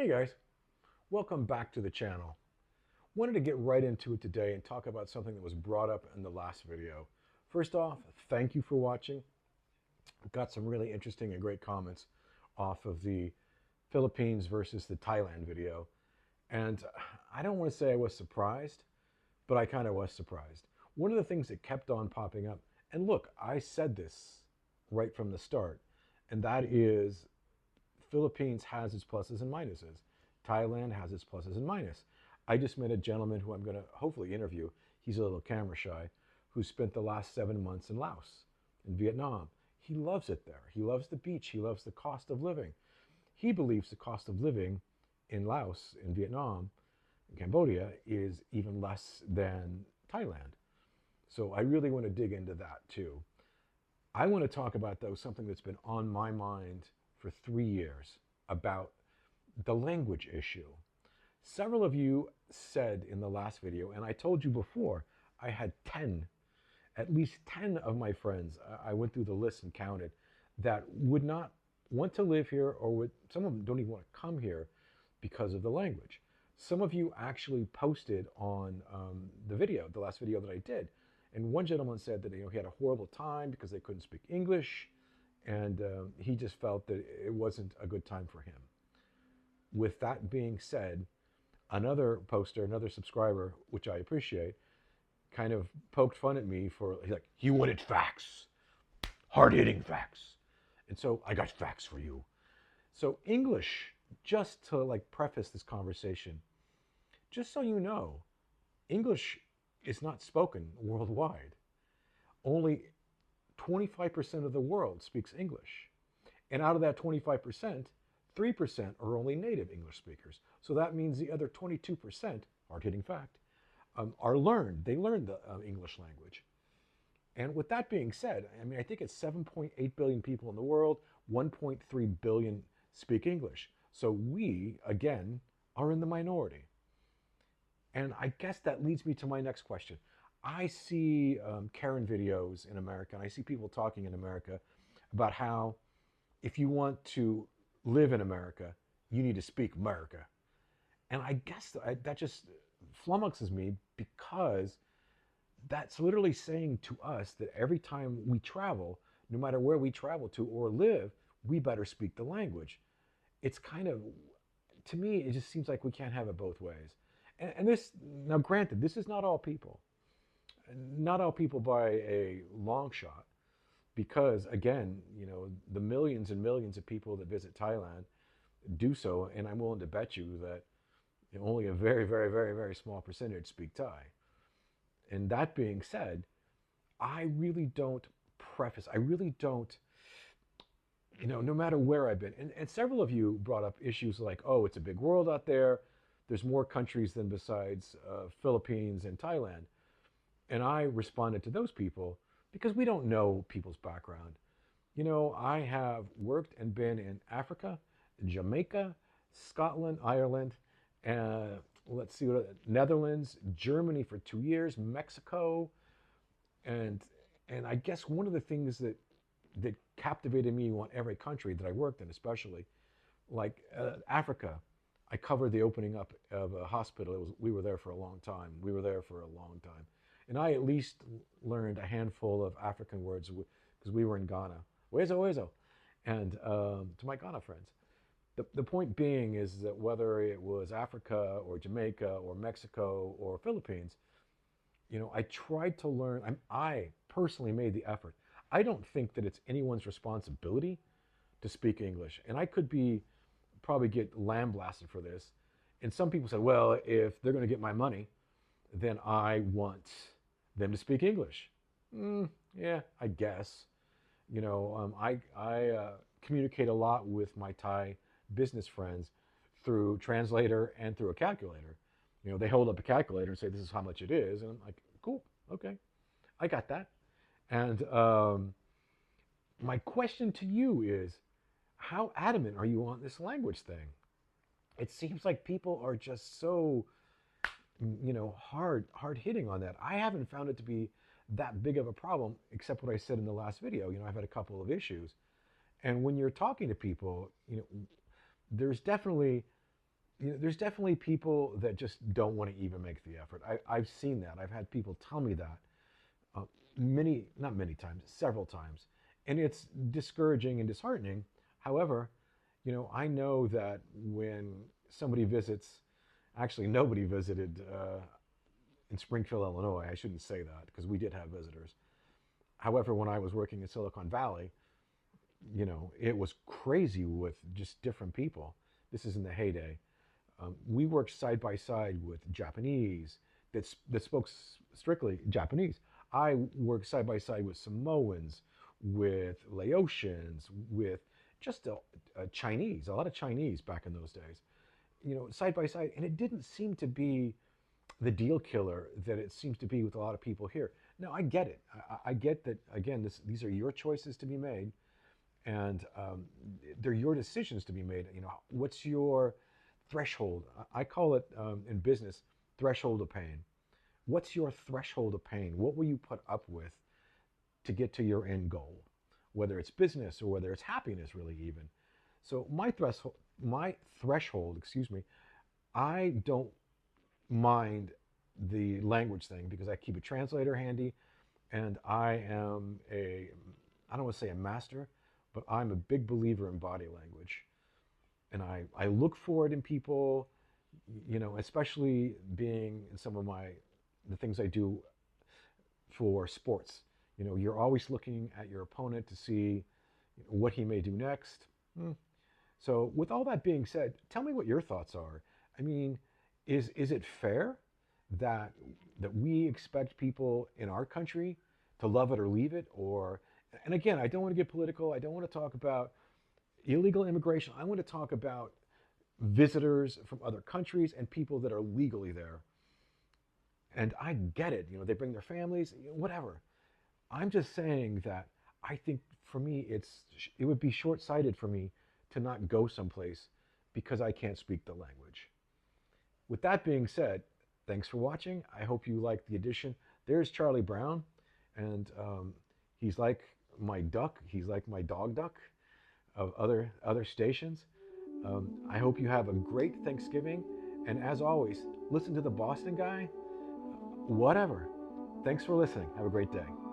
Hey guys, welcome back to the channel. Wanted to get right into it today and talk about something that was brought up in the last video. First off, thank you for watching. Got some really interesting and great comments off of the Philippines versus the Thailand video. And I don't want to say I was surprised, but I kind of was surprised. One of the things that kept on popping up, and look, I said this right from the start, and that is Philippines has its pluses and minuses. Thailand has its pluses and minuses. I just met a gentleman who I'm going to hopefully interview. He's a little camera shy, who spent the last 7 months in Laos, in Vietnam. He loves it there. He loves the beach. He loves the cost of living. He believes the cost of living in Laos, in Vietnam, in Cambodia is even less than Thailand. So I really want to dig into that too. I want to talk about, though, something that's been on my mind for 3 years about the language issue. Several of you said in the last video, and I told you before, I had 10, at least 10 of my friends, I went through the list and counted, that would not want to live here, or would, some of them don't even want to come here because of the language. Some of you actually posted on the video, the last video that I did, and one gentleman said that he had a horrible time because they couldn't speak English, and he just felt that it wasn't a good time for him. With that being said, another poster, another subscriber, which I appreciate, kind of poked fun at me for, he's like, he wanted facts, hard-hitting facts. And so I got facts for you. So English, just to like preface this conversation, just so you know, English is not spoken worldwide. Only 25% of the world speaks English. And out of that 25%, 3% are only native English speakers. So that means the other 22%, hard-hitting fact, are learned. They learn the English language. And with that being said, I mean, I think it's 7.8 billion people in the world, 1.3 billion speak English. So we, again, are in the minority. And I guess that leads me to my next question. I see Karen videos in America, and I see people talking in America about how if you want to live in America, you need to speak America. And I guess that just flummoxes me, because that's literally saying to us that every time we travel, no matter where we travel to or live, we better speak the language. It's kind of, to me, it just seems like we can't have it both ways. And this, now granted, this is not all people. Not all people by a long shot, because again, the millions and millions of people that visit Thailand do so, and I'm willing to bet you that only a very, very, very, very small percentage speak Thai. And that being said, I really don't I really don't, no matter where I've been, and several of you brought up issues like, oh, it's a big world out there. There's more countries than besides Philippines and Thailand. And I responded to those people because we don't know people's background. I have worked and been in Africa, Jamaica, Scotland, Ireland, let's see, Netherlands, Germany for 2 years, Mexico, and I guess one of the things that captivated me on every country that I worked in, especially like Africa, I covered the opening up of a hospital. We were there for a long time. We were there for a long time, and I at least learned a handful of African words because we were in Ghana. Wezo, wezo, and to my Ghana friends. The point being is that whether it was Africa or Jamaica or Mexico or Philippines, I tried to learn. I personally made the effort. I don't think that it's anyone's responsibility to speak English. And I could probably get lambasted for this. And some people said, well, if they're going to get my money, then I want them to speak English. Yeah, I guess. I communicate a lot with my Thai business friends through translator and through a calculator. They hold up a calculator and say, this is how much it is. And I'm like, cool, okay, I got that. And my question to you is, how adamant are you on this language thing? It seems like people are just so, hard hitting on that. I haven't found it to be that big of a problem, except what I said in the last video. I've had a couple of issues. And when you're talking to people, there's definitely There's definitely people that just don't want to even make the effort. I've seen that. I've had people tell me that uh, not many times, several times. And it's discouraging and disheartening. However, I know that when somebody visits, actually, nobody visited in Springfield, Illinois. I shouldn't say that because we did have visitors. However, when I was working in Silicon Valley, it was crazy with just different people. This is in the heyday. We worked side by side with Japanese that spoke strictly Japanese. I worked side by side with Samoans, with Laotians, with just a Chinese, a lot of Chinese back in those days. Side by side, and it didn't seem to be the deal killer that it seems to be with a lot of people here. Now, I get it. I get that, again, these are your choices to be made, and they're your decisions to be made. What's your threshold? I call it in business threshold of pain. What's your threshold of pain? What will you put up with to get to your end goal? Whether it's business or whether it's happiness, really, even. So my threshold, excuse me, I don't mind the language thing because I keep a translator handy, and I don't want to say a master, but I'm a big believer in body language. And I look for it in people, especially being in some of the things I do for sports. You're always looking at your opponent to see what he may do next. So with all that being said, tell me what your thoughts are. I mean, is it fair that we expect people in our country to love it or leave it? Or, and again, I don't want to get political. I don't want to talk about illegal immigration. I want to talk about visitors from other countries and people that are legally there. And I get it. They bring their families, whatever. I'm just saying that I think for me, it would be short-sighted for me to not go someplace because I can't speak the language. With that being said, thanks for watching. I hope you liked the edition. There's Charlie Brown, and he's like my duck. He's like my dog duck of other stations. I hope you have a great Thanksgiving, and as always, listen to the Boston guy. Whatever. Thanks for listening. Have a great day.